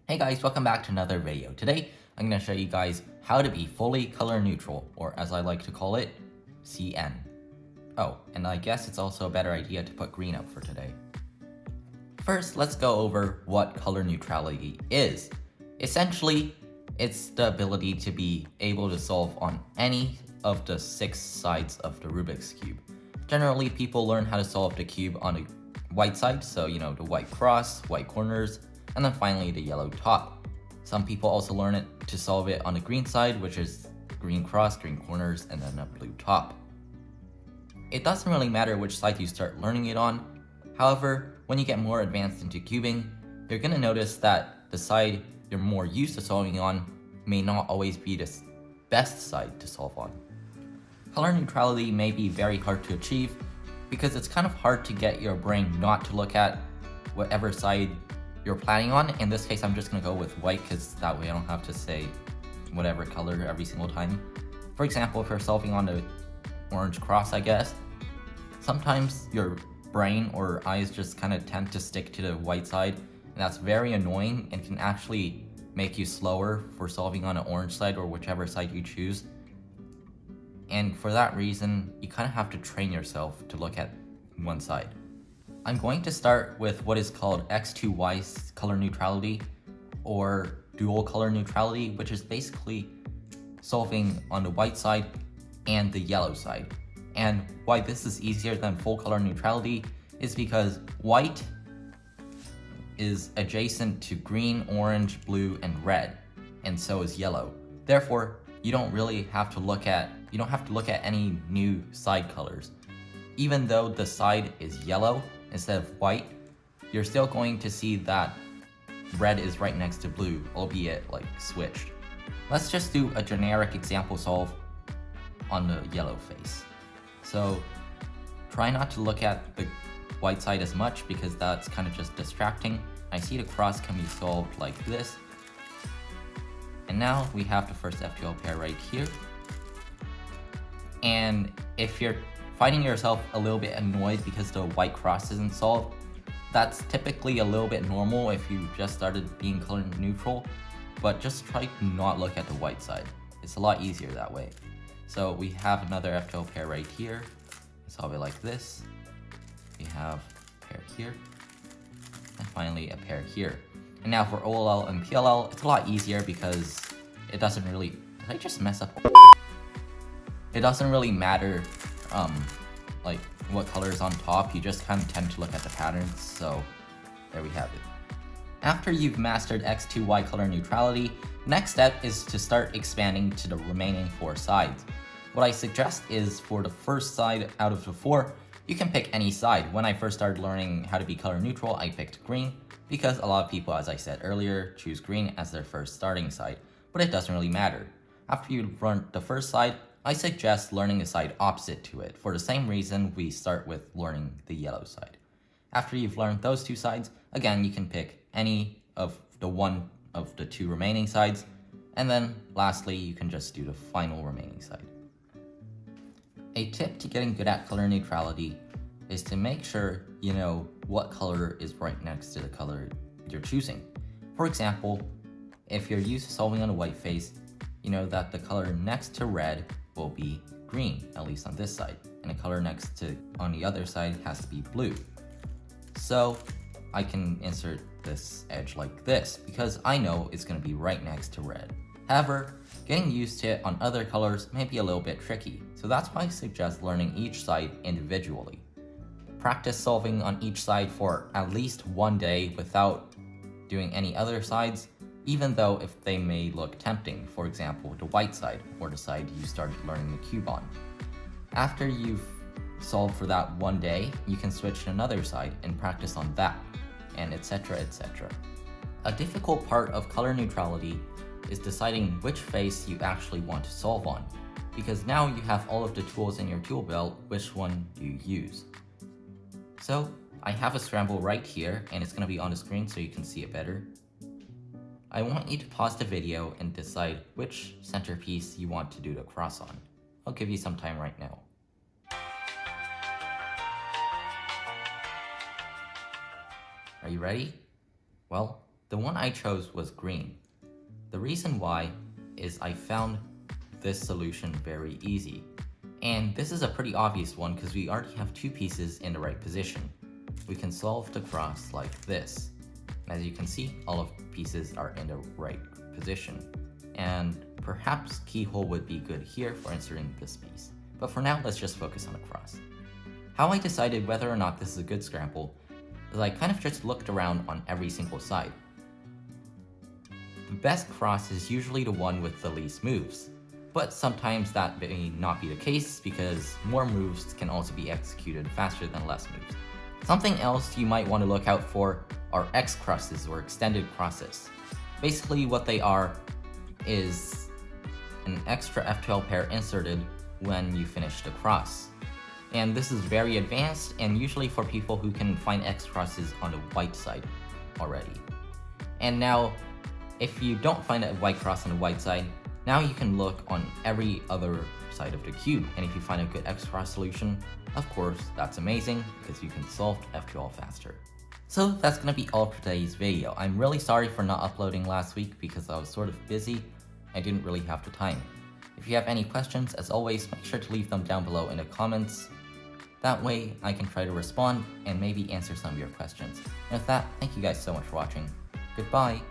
Hey guys, welcome back to another video. Today, I'm going to show you guys how to be fully color neutral, or as I like to call it, CN. Oh, and I guess it's also a better idea to put green up for today. First, let's go over what color neutrality is. Essentially, it's the ability to be able to solve on any of the 6 sides of the Rubik's Cube. Generally, people learn how to solve the cube on the white side, so the white cross, white corners, and then finally the yellow top. Some people also learn it to solve it on the green side, which is green cross, green corners, and then a blue top. It doesn't really matter which side you start learning it on. However, when you get more advanced into cubing, you're going to notice that the side you're more used to solving on may not always be the best side to solve on. Color neutrality may be very hard to achieve because it's kind of hard to get your brain not to look at whatever side you're planning on. In this case, I'm just going to go with white because that way I don't have to say whatever color every single time. For example, if you're solving on the orange cross, I guess, sometimes your brain or eyes just kind of tend to stick to the white side, and that's very annoying and can actually make you slower for solving on an orange side or whichever side you choose. And for that reason, you kind of have to train yourself to look at one side. I'm going to start with what is called X2Y color neutrality, or dual color neutrality, which is basically solving on the white side and the yellow side. And why this is easier than full color neutrality is because white is adjacent to green, orange, blue, and red, and so is yellow. Therefore, you don't have to look at any new side colors. Even though the side is yellow instead of white, you're still going to see that red is right next to blue, albeit like switched. Let's just do a generic example solve on the yellow face. So try not to look at the white side as much because that's kind of just distracting. I see the cross can be solved like this. And now we have the first F2L pair right here. And if you're finding yourself a little bit annoyed because the white cross isn't solved, that's typically a little bit normal if you just started being color neutral, but just try to not look at the white side. It's a lot easier that way. So we have another F2L pair right here. Solve it like this. We have a pair here, and finally a pair here. And now for OLL and PLL, it's a lot easier because it doesn't really, did I just mess up? It doesn't really matter like what color is on top. You just kind of tend to look at the patterns. So there we have it. After you've mastered X2Y color neutrality, next step is to start expanding to the remaining 4 sides. What I suggest is for the first side out of the 4, you can pick any side. When I first started learning how to be color neutral, I picked green because a lot of people, as I said earlier, choose green as their first starting side, but it doesn't really matter. After you've learned the first side, I suggest learning a side opposite to it for the same reason we start with learning the yellow side. After you've learned those 2 sides, again, you can pick any of the one of the 2 remaining sides, and then lastly, you can just do the final remaining side. A tip to getting good at color neutrality is to make sure you know what color is right next to the color you're choosing. For example, if you're used to solving on a white face, you know that the color next to red will be green, at least on this side, and the color next to on the other side has to be blue. So I can insert this edge like this because I know it's going to be right next to red. However, getting used to it on other colors may be a little bit tricky, so that's why I suggest learning each side individually. Practice solving on each side for at least 1 day without doing any other sides, even though if they may look tempting, for example, the white side or the side you started learning the cube on. After you've solved for that 1 day, you can switch to another side and practice on that, and etc, etc. A difficult part of color neutrality is deciding which face you actually want to solve on, because now you have all of the tools in your tool belt, which one do you use? So I have a scramble right here, and it's going to be on the screen so you can see it better. I want you to pause the video and decide which centerpiece you want to do the cross on. I'll give you some time right now. Are you ready? Well, The one I chose was green. The reason why is I found this solution very easy. And this is a pretty obvious one because we already have 2 pieces in the right position. We can solve the cross like this. As you can see, all of the pieces are in the right position. And perhaps keyhole would be good here for inserting this piece. But for now, let's just focus on the cross. How I decided whether or not this is a good scramble is I kind of just looked around on every single side. The best cross is usually the one with the least moves, but sometimes that may not be the case because more moves can also be executed faster than less moves. Something else you might want to look out for are X crosses or extended crosses. Basically what they are is an extra F12 pair inserted when you finish the cross. And this is very advanced and usually for people who can find X crosses on the white side already. And now, if you don't find a white cross on the white side, now you can look on every other side of the cube, and if you find a good X cross solution, of course, that's amazing because you can solve F12 faster. So that's gonna be all for today's video. I'm really sorry for not uploading last week because I was sort of busy. I didn't really have the time. If you have any questions, as always, make sure to leave them down below in the comments. That way, I can try to respond and maybe answer some of your questions. And with that, thank you guys so much for watching. Goodbye!